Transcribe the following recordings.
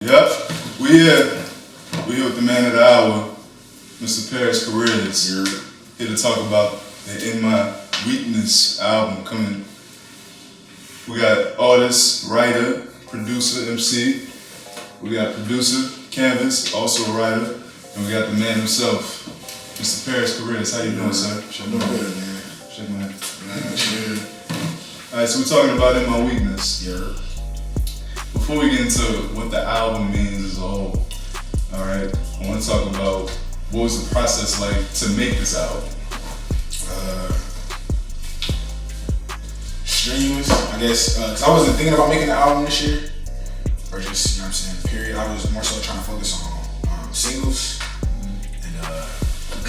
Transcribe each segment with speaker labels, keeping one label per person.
Speaker 1: Yep, we here. We here with the man of the hour, Mr. Paris Careers. Here to talk about the In My Weakness album coming. We got artist, writer, producer, MC. We got producer, Canvas, also a writer. And we got the man himself, Mr. Paris Careers. How you doing, sir?
Speaker 2: I'm doing good, man.
Speaker 1: Shake my hand.
Speaker 2: Shit.
Speaker 1: Alright, so we're talking about In My Weakness.
Speaker 2: Yeah.
Speaker 1: Before we get into what the album means as a whole, alright, I want to talk about what was the process like to make this album?
Speaker 2: Strenuous, I guess, because I wasn't thinking about making the album this year, or just, you know what I'm saying, period. I was more so trying to focus on singles, and,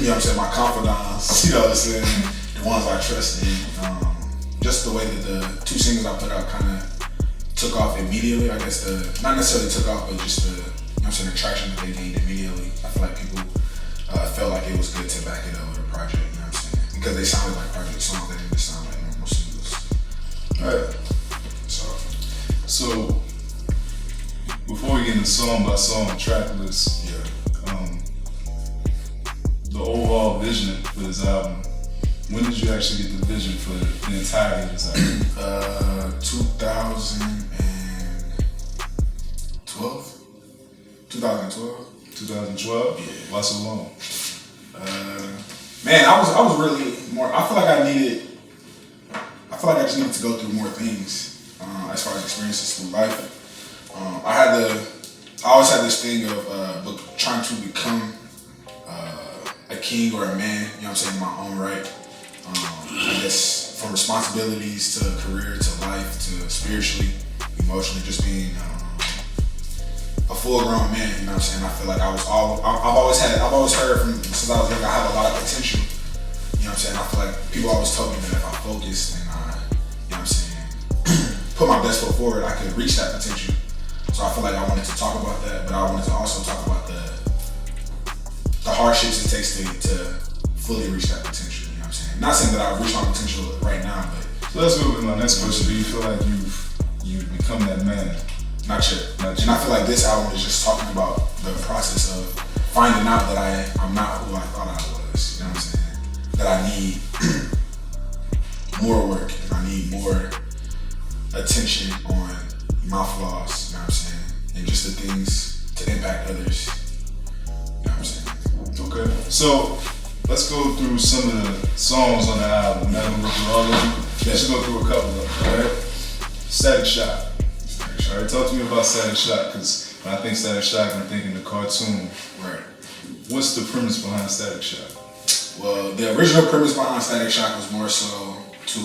Speaker 2: you know what I'm saying, my confidants, you know what I'm saying, the ones I trust in. Just the way that the two singles I put out kind of took off immediately, I guess not necessarily took off, but just the, you know what I'm saying, the traction that they gained immediately. I feel like people felt like it was good to back it up with a project, you know what I'm saying? Because they sounded like project songs, they didn't sound like normal singles.
Speaker 1: Alright. So before we get into song by song track list, the overall vision for this album, when did you actually get the vision for the entirety of this album?
Speaker 2: 2012.
Speaker 1: 2012?
Speaker 2: Yeah.
Speaker 1: Why so long?
Speaker 2: Man, I was really more. I feel like I just needed to go through more things as far as experiences through life. I always had this thing of trying to become a king or a man. You know what I'm saying, in my own right. I guess from responsibilities to career to life to spiritually, emotionally, just being a full-grown man. You know what I'm saying? I feel like I've always heard from since I was young, I have a lot of potential. You know what I'm saying? I feel like people always told me that if I focused and I, you know what I'm saying, put my best foot forward, I could reach that potential. So I feel like I wanted to talk about that, but I wanted to also talk about the hardships it takes to fully reach that potential. You know what I'm saying? Not saying that I've reached my potential right now, but
Speaker 1: So let's go with my next question. Do you feel like you've become that man?
Speaker 2: not yet. And I feel like this album is just talking about the process of finding out that I'm not who I thought I was. You know what I'm saying? That I need more work and I need more attention on my flaws. You know what I'm saying? And just the things to impact others. You know what I'm saying?
Speaker 1: Okay. So let's go through some of the songs on the album. We're not gonna go through all of them. Let's go through a couple of them. Alright? Static Shock. Alright, talk to me about Static Shock, because when I think Static Shock, I'm thinking the cartoon.
Speaker 2: Right.
Speaker 1: What's the premise behind Static Shock?
Speaker 2: Well, the original premise behind Static Shock was more so to,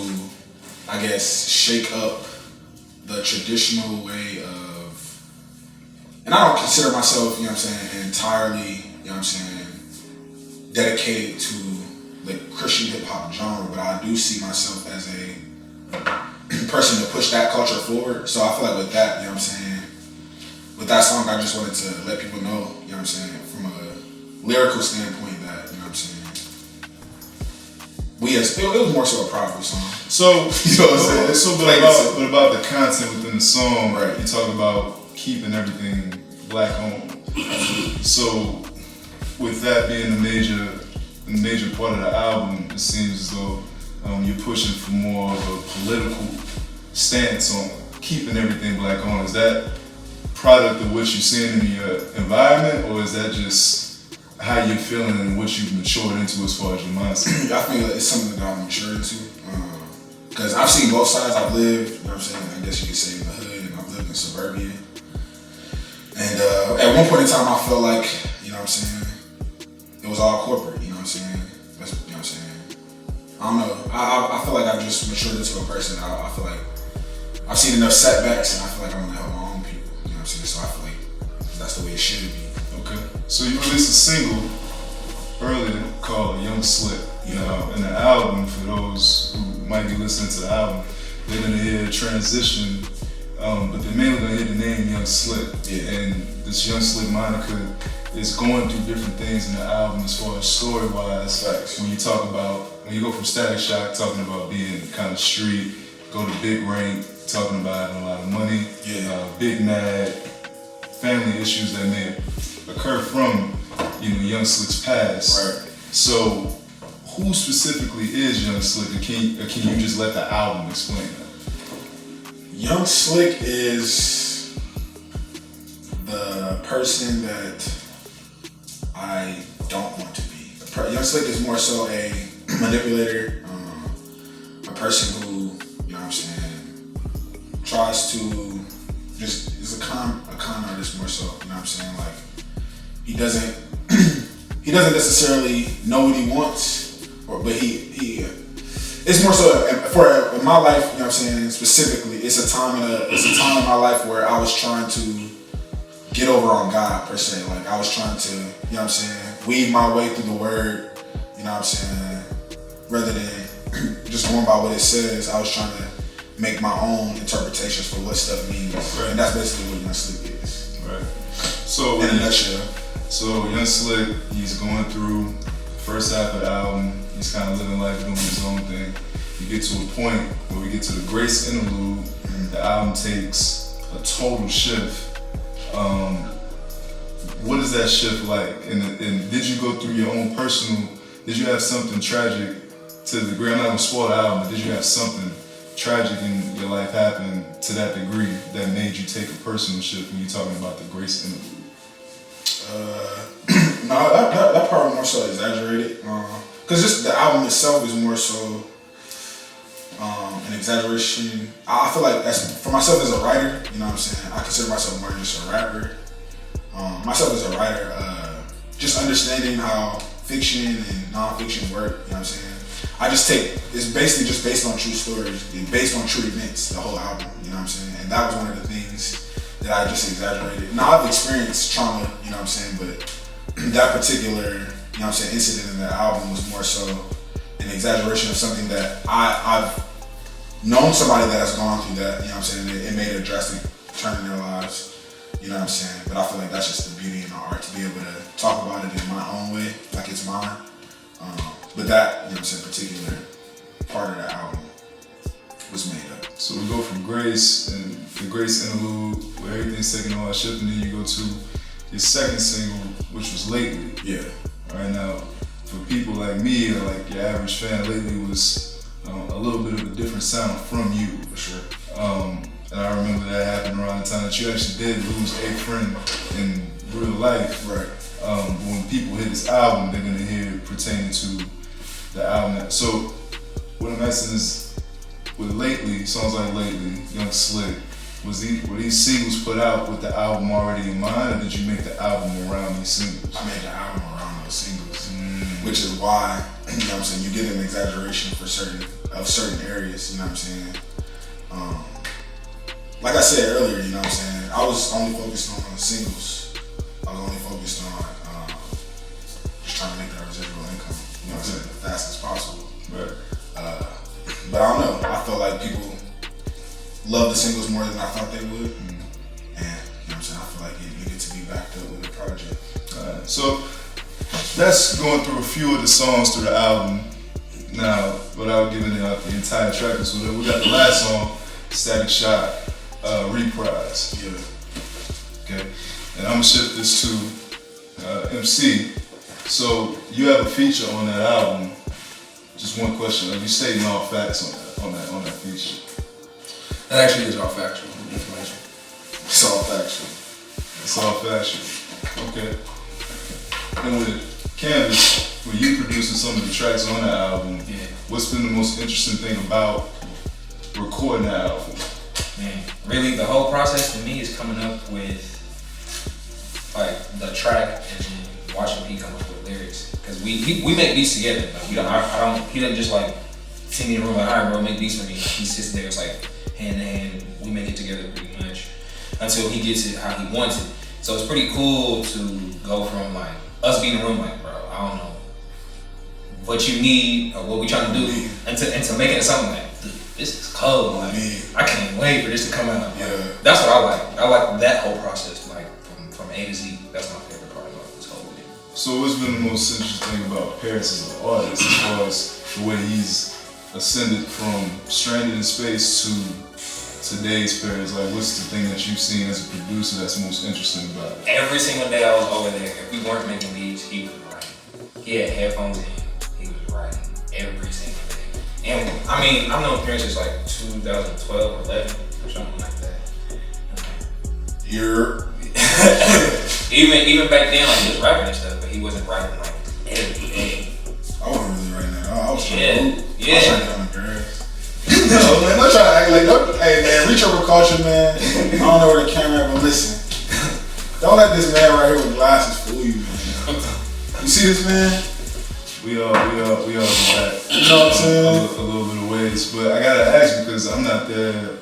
Speaker 2: I guess, shake up the traditional way of, and I don't consider myself, you know what I'm saying, entirely, you know what I'm saying, dedicated to the Christian hip hop genre, but I do see myself as a person to push that culture forward. So I feel like with that, you know what I'm saying, with that song, I just wanted to let people know, you know what I'm saying, from a lyrical standpoint that, you know what I'm saying, it was more so a prideful song.
Speaker 1: So,
Speaker 2: you know what I'm saying?
Speaker 1: but about the content within the song,
Speaker 2: Right.
Speaker 1: you talk about keeping everything black owned. So, with that being a major part of the album, it seems as though you're pushing for more of a political stance on keeping everything black owned. Is that product of what you're seeing in your environment, or is that just how you're feeling and what you've matured into as far as your mindset?
Speaker 2: I feel it's something that I've matured into. Because I've seen both sides. I've lived, you know what I'm saying, I guess you could say in the hood, and I've lived in suburbia. And at one point in time, I felt like, you know what I'm saying, it was all corporate, you know what I'm saying? You know what I'm saying? I don't know. I feel like I've just matured into a person. I feel like I've seen enough setbacks, and I feel like I want to help my own people, you know what I'm saying? So I feel like that's the way it should be.
Speaker 1: Okay. So you released a single earlier called Young Slick. You know, and the album, for those who might be listening to the album, they're gonna hear Transition, but they're mainly gonna hear the name Young Slick.
Speaker 2: Yeah.
Speaker 1: And this Young Slick moniker is going through different things in the album as far as story-wise.
Speaker 2: Facts.
Speaker 1: When you go from Static Shock, talking about being kind of street, go to Big Rank, talking about having a lot of money,
Speaker 2: Yeah.
Speaker 1: Big Mad, family issues that may occur from, Young Slick's past.
Speaker 2: Right.
Speaker 1: So, who specifically is Young Slick, or can you just let the album explain that?
Speaker 2: Young Slick is the person that I don't want to be. Young Slick is more so a manipulator, a person who, tries to is a con artist more so, like he doesn't necessarily know what he wants, but he it's more so for in my life, specifically, it's a time in my life where I was trying to get over on God per se. Like I was trying to, weave my way through the word, rather than just going by what it says. I was trying to make my own interpretations for what stuff means.
Speaker 1: Right.
Speaker 2: And that's basically what Young Slick is.
Speaker 1: Right. So
Speaker 2: in a nutshell.
Speaker 1: So Young Slick, he's going through the first half of the album, he's kind of living life, doing his own thing. You get to a point where we get to the Grace interlude, the album takes a total shift. What is that shift like? And did you go through your own personal, did you have something tragic to the degree, I'm not gonna spoil the album, but did you have something tragic in your life happen to that degree that made you take a personal shift when you're talking about the Grace interlude?
Speaker 2: No, that part was more so exaggerated. Cause just the album itself is more so an exaggeration. I feel like for myself as a writer, I consider myself more than just a rapper. Myself as a writer, just understanding how fiction and non-fiction work, I just it's basically just based on true stories, based on true events, the whole album, And that was one of the things that I just exaggerated. Now I've experienced trauma, but that particular, incident in the album was more so an exaggeration of something that I've known somebody that has gone through that, it made a drastic turn in their lives, But I feel like that's just the beauty in the art, to be able to talk about it in my own way, like it's mine. But that, particular part of the album was made up.
Speaker 1: So we go from Grace and the Grace interlude, where everything's taking a shift, and then you go to your second single, which was Lately.
Speaker 2: Yeah.
Speaker 1: All right, now, for people like me, or like your average fan, Lately was a little bit of a different sound from you.
Speaker 2: For sure.
Speaker 1: And I remember that happened around the time that you actually did lose a friend in real life.
Speaker 2: Right.
Speaker 1: But when people hear this album, they're gonna hear it pertaining to the album. So what I'm asking is, with Lately, songs like Lately, Young Slick, were these singles put out with the album already in mind, or did you make the album around these singles?
Speaker 2: I made the album around those singles, which is why, you get an exaggeration for certain areas, Like I said earlier, I was only focused on the singles. I was only focused on just trying to make that residual income, as fast as possible.
Speaker 1: Right.
Speaker 2: But I don't know. I felt like people love the singles more than I thought they would. And I feel like it needed to be backed up with a project.
Speaker 1: So that's going through a few of the songs through the album. Now, without giving out the entire track, so we got the last song, Static Shock, Reprise.
Speaker 2: Yeah.
Speaker 1: Okay. And I'm gonna shift this to MC. So you have a feature on that album. Just one question: are you stating all facts on that feature?
Speaker 3: That actually is all factual information.
Speaker 2: It's all factual.
Speaker 1: It's all factual. Okay. And with Canvas, when you producing some of the tracks on the album, what's been the most interesting thing about recording the album?
Speaker 3: Man, really, the whole process to me is coming up with like the track and then watching P come up with lyrics. Cause we make beats together. Like he doesn't just like see me in the room like, all right, bro, make beats for me. He sits there, it's like hand in hand. We make it together pretty much until he gets it how he wants it. So it's pretty cool to go from like us being in the room like, bro, I don't know what you need or what we trying to do, and to making it something like, dude, this is cold. Like, I can't wait for this to come out.
Speaker 2: Yeah.
Speaker 3: That's what I like. I like that whole process, like from A to Z. That's my favorite part about this whole thing.
Speaker 1: So what's been the most interesting thing about Paris as an artist, as far as the way he's ascended from Stranded in Space to today's pairs? Like, what's the thing that you've seen as a producer that's most interesting about it?
Speaker 3: Every single day I was over there, if we weren't making beats, he was writing. He had headphones in, he was writing every single day. And I mean, I've known Prince since like 2012 or 11 or something like that.
Speaker 2: You're
Speaker 3: even back then, like he was rapping and stuff, but he wasn't writing like every day.
Speaker 2: I wasn't really writing that. I was trying
Speaker 3: Yeah,
Speaker 2: to
Speaker 3: yeah.
Speaker 2: I was trying to get on the grass. No, man, don't try to act like, hey man, reach over culture, man. I don't know where the camera at, but listen. Don't let this man right here with glasses fool you, man. You see this man?
Speaker 1: We all back.
Speaker 2: You know what I'm saying?
Speaker 1: A little bit of ways, but I gotta ask because I'm not there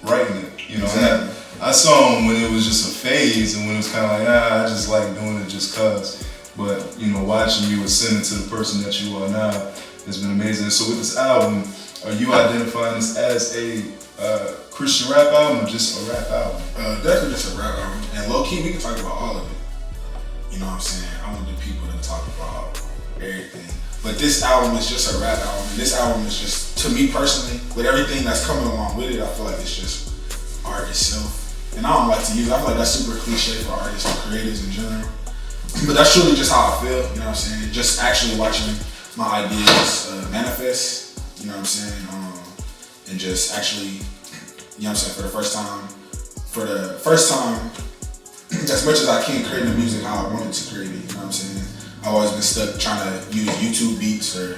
Speaker 1: writing it. You know,
Speaker 2: Exactly.
Speaker 1: I saw him when it was just a phase, and when it was kind of like, I just like doing it just cause. But you know, watching you ascend to the person that you are now has been amazing. So with this album, are you identifying this as a Christian rap album or just a rap album?
Speaker 2: Definitely just a rap album. And low key, we can talk about all of it. You know what I'm saying? I want the people to talk about everything. But this album is just a rap album. And this album is just, to me personally, with everything that's coming along with it, I feel like it's just art itself. And I don't like to use it. I feel like that's super cliche for artists and creators in general. But that's truly just how I feel, you know what I'm saying? Just actually watching my ideas manifest, you know what I'm saying? And just actually, you know what I'm saying, for the first time, as much as I can create the music how I wanted to create it, you know what I'm saying? I've always been stuck trying to use YouTube beats or, you know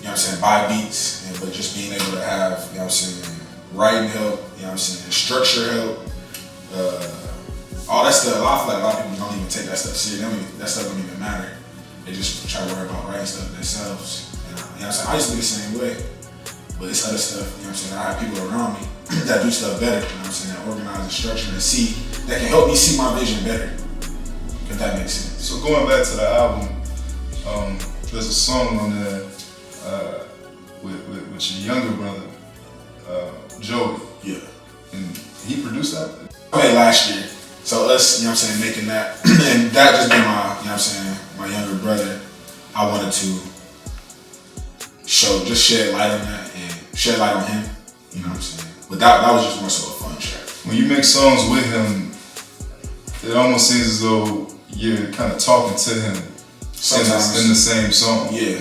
Speaker 2: what I'm saying, buy beats, but just being able to have, you know what I'm saying, writing help, you know what I'm saying, structure help, all that stuff. I feel like a lot of people don't even take that stuff serious. That stuff don't even matter. They just try to worry about writing stuff themselves. And, you know what I'm saying? I used to be the same way, but it's other stuff, you know what I'm saying? I have people around me that do stuff better, you know what I'm saying, that organize and structure and see, that can help me see my vision better, if that makes sense.
Speaker 1: So going back to the album, there's a song on there with your younger brother, Joey.
Speaker 2: Yeah.
Speaker 1: And he produced that?
Speaker 2: I made last year. So us, you know what I'm saying, making that, and that just being my, you know what I'm saying, my younger brother, I wanted to shed light on that and shed light on him, you know what I'm saying. But that was just more so a fun track.
Speaker 1: When you make songs with him, it almost seems as though you're kind of talking to him in the same song.
Speaker 2: Yeah.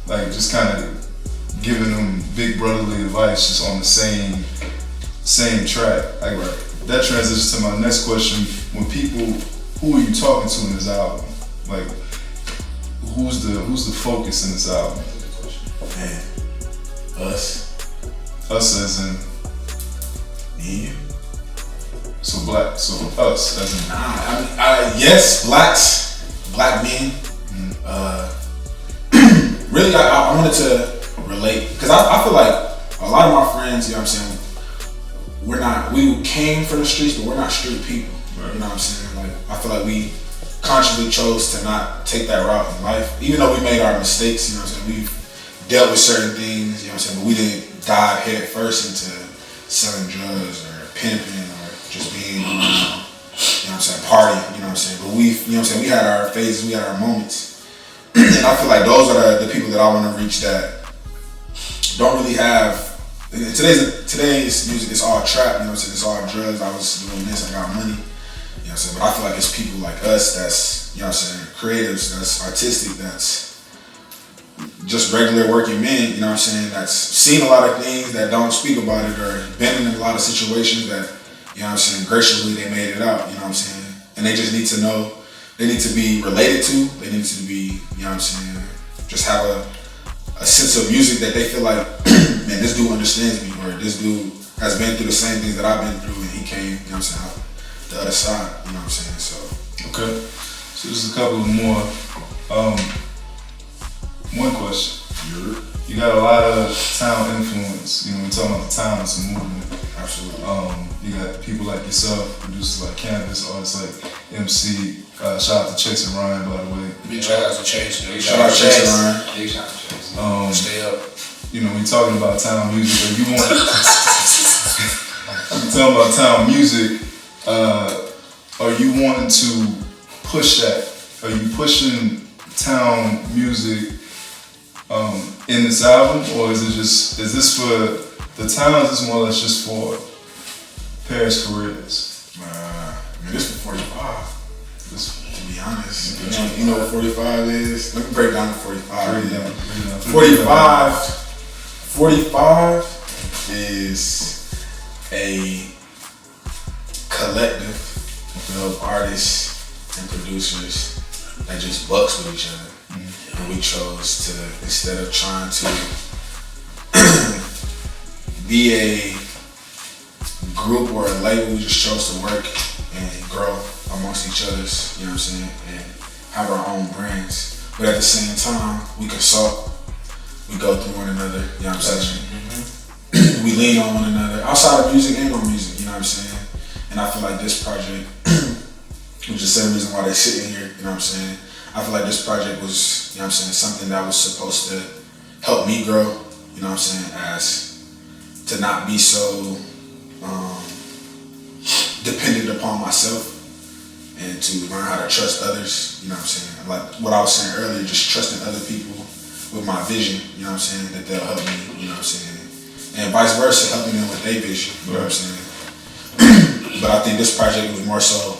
Speaker 1: Like just kind of giving him big brotherly advice just on the same track. Like that transitions to my next question. When people, who are you talking to in this album? Like who's the focus in this album?
Speaker 2: Man, us
Speaker 1: as in
Speaker 2: me and you.
Speaker 1: So us as in
Speaker 2: yes, black men. Really, I wanted to relate because I feel like a lot of my friends, you know what I'm saying, we came from the streets, but we're not street people. Right. You know what I'm saying? Like I feel like we consciously chose to not take that route in life, even though we made our mistakes. You know what I'm saying? We've dealt with certain things. You know what I'm saying? But we didn't dive head first into selling drugs or pimping or just being, you know what I'm saying, partying. You know what I'm saying? But you know what I'm saying? We had our phases, we had our moments. And I feel like those are the people that I want to reach that don't really have. Today's music is all trap, you know what I'm saying? It's all drugs. I was doing this, I got money. You know what I'm saying? But I feel like it's people like us that's, you know what I'm saying, creatives, that's artistic, that's just regular working men, you know what I'm saying, that's seen a lot of things that don't speak about it or been in a lot of situations that, you know what I'm saying, graciously they made it out, you know what I'm saying? And they just need to know, they need to be related to, they need to be, you know what I'm saying, just have a sense of music that they feel like, man, this dude understands me, or this dude has been through the same things that I've been through and he came, you know what I'm saying, out the other side, you know what I'm saying, so.
Speaker 1: Okay, so just a couple of more. One question. You got a lot of town influence, you know, we're talking about the town, it's a movement.
Speaker 2: Absolutely.
Speaker 1: You got people like yourself, producers like Canvas, artists like MC, shout out to Chase and Ryan, by the way.
Speaker 4: Big shout out to Chase.
Speaker 2: Shout out to Chase and Ryan.
Speaker 4: Big shout out to Chase. Stay up.
Speaker 1: You know, we're talking about town music, or you want we're talking about town music, are you wanting to push that? Are you pushing town music in this album, or is this for the town? Is this more or less just for Paris careers?
Speaker 2: Man, this is 45.
Speaker 1: This,
Speaker 2: To be honest, you know what 45 is? Let me break down the 45.
Speaker 1: break down.
Speaker 2: 45 is a collective of artists and producers that just bucks with each other. And we chose to, instead of trying to be a group or a label, we just chose to work and grow amongst each other's, you know what I'm saying, and have our own brands. But at the same time, we consult, we go through one another, you know what I'm saying? We lean on one another, outside of music and on music, you know what I'm saying? And I feel like this project, which is the same reason why they're sitting here, you know what I'm saying? I feel like this project was, you know what I'm saying, something that was supposed to help me grow, you know what I'm saying, as to not be so dependent upon myself and to learn how to trust others, you know what I'm saying? Like what I was saying earlier, just trusting other people with my vision, you know what I'm saying, that they'll help me, you know what I'm saying? And vice versa, helping them with their vision, you know what I'm saying? But I think this project was more so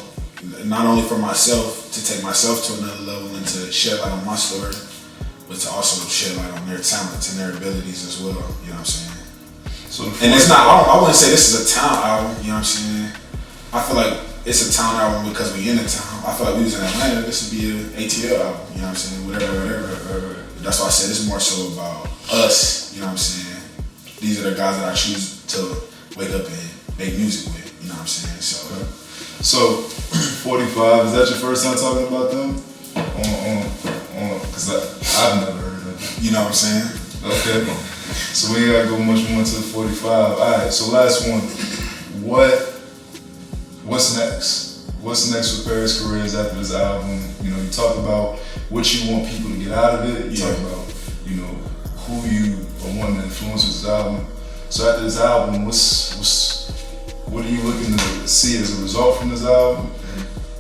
Speaker 2: not only for myself, to take myself to another level and to shed light on my story, but to also shed light on their talents and their abilities as well, you know what I'm saying?
Speaker 1: so
Speaker 2: And it's not, I wouldn't say this is a town album, you know what I'm saying? I feel like it's a town album because we in the town. I feel like we was in Atlanta, this would be an ATL album, you know what I'm saying? Whatever. That's why I said this is more so about us, you know what I'm saying? These are the guys that I choose to wake up and make music with, you know what I'm saying?
Speaker 1: So 45, is that your first time talking about them? Because I've never heard of them.
Speaker 2: You know what I'm saying?
Speaker 1: Okay. So we ain't gotta go much more to the 45. Alright, so last one. What's next? What's next for Paris Careers after this album? You know, you talk about what you want people to get out of it. You talk about, you know, who you are wanting to influence with this album. So after this album, what are you looking to see as a result from this album?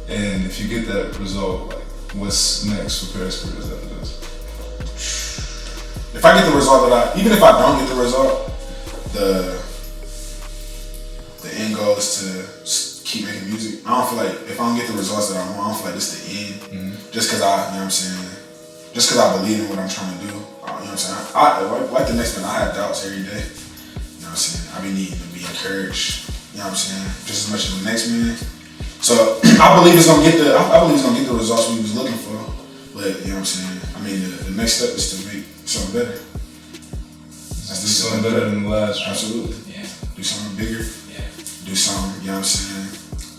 Speaker 1: And if you get that result, like, what's next for Paris Careers after this?
Speaker 2: If I get the result even if I don't get the result, the end goal is to keep making music. I don't feel like, if I don't get the results that I want, I don't feel like this is the end. Just cause I, you know what I'm saying, just cause I believe in what I'm trying to do. You know what I'm saying? I like the next man, I have doubts every day. You know what I'm saying? I be needing to be encouraged. You know what I'm saying? Just as much as the next man. So I believe it's gonna get the results we was looking for. But you know what I'm saying? I mean, the next step is to make something better.
Speaker 1: Let's do something better than the last one.
Speaker 2: Absolutely.
Speaker 3: Yeah.
Speaker 2: Do something bigger.
Speaker 3: Yeah.
Speaker 2: Do something, you know what I'm saying?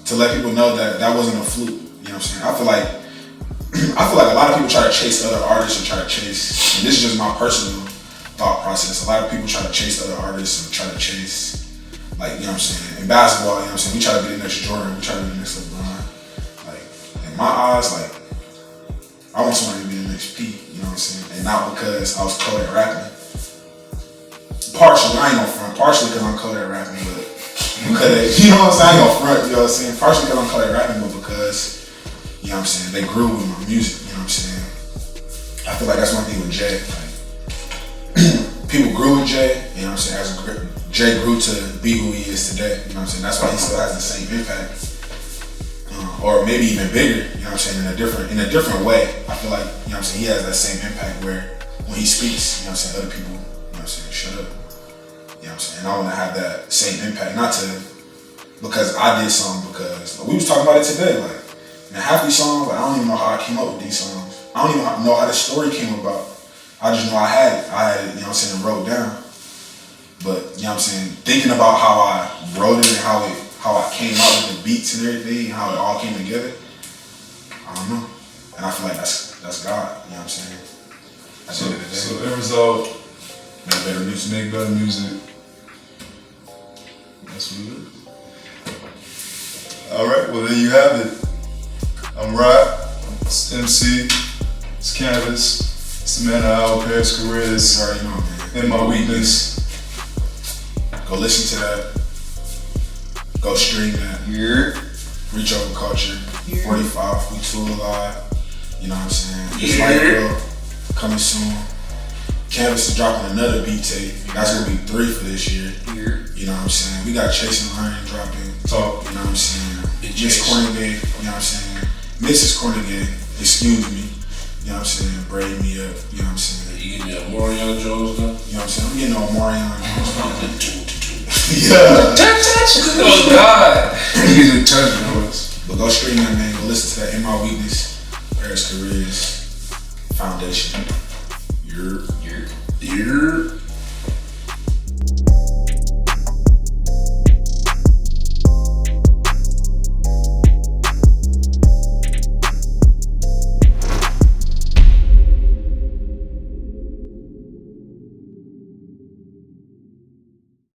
Speaker 2: To let people know that that wasn't a fluke. You know what I'm saying? I feel like a lot of people try to chase other artists and try to chase, and this is just my personal thought process. A lot of people try to chase other artists and try to chase, like, you know what I'm saying? In basketball, you know what I'm saying? We try to be the next Jordan, we try to be the next LeBron. Like, in my eyes, like, I want somebody to be the next P, you know what I'm saying? And not because I was cold at rapping. Partially, I ain't gonna front. Partially because I'm cold at rapping, but because, you know what I'm saying? I ain't gonna front, you know what I'm saying? Partially because I'm cold at rapping, but because, you know what I'm saying, they grew with my music, you know what I'm saying? I feel like that's one thing with Jay. Like, people grew with Jay, you know what I'm saying? Jay grew to be who he is today, you know what I'm saying? That's why he still has the same impact. Or maybe even bigger, you know what I'm saying, in a different way. I feel like, you know what I'm saying, he has that same impact where when he speaks, you know what I'm saying, other people, you know what I'm saying, shut up. You know what I'm saying? And I want to have that same impact, not because I did something, because we was talking about it today, like, man, half these songs, like, I don't even know how I came up with these songs. I don't even know how this story came about. I just know I had it, you know what I'm saying, wrote down. But, you know what I'm saying, thinking about how I wrote it and how I came out with the beats and everything, and how it all came together, I don't know. And I feel like that's God, you know what I'm saying? At the end of the day.
Speaker 1: So end result,
Speaker 2: make better music.
Speaker 1: make better music. That's what it is. Alright, well there you have it. I'm Rod, it's MC, it's Canvas, it's the man of our Paris Careers,
Speaker 2: You already know, man.
Speaker 1: and my weakness.
Speaker 2: Go listen to that. Go stream that. Reach Over Culture. 45, we too alive. You know what I'm saying? Just like bro, coming soon. Canvas is dropping another beat tape. That's gonna be 3 for this year. You know what I'm saying? We got Chasing Iron dropping.
Speaker 1: Talk.
Speaker 2: You know what I'm saying?
Speaker 4: Big
Speaker 2: Miss
Speaker 4: chase.
Speaker 2: Cornegay, you know what I'm saying? Mrs. Cornegay, excuse me. You know what I'm saying? Braid me up, you know what I'm saying?
Speaker 4: You give me a Marion Jones now?
Speaker 2: You know what I'm saying? I'm getting on Marion.
Speaker 1: Yeah.
Speaker 3: Oh God.
Speaker 1: He's in touch with us.
Speaker 2: But go stream that, man. Go listen to that In My Weakness, Paris Careers Foundation.
Speaker 3: You're
Speaker 4: You're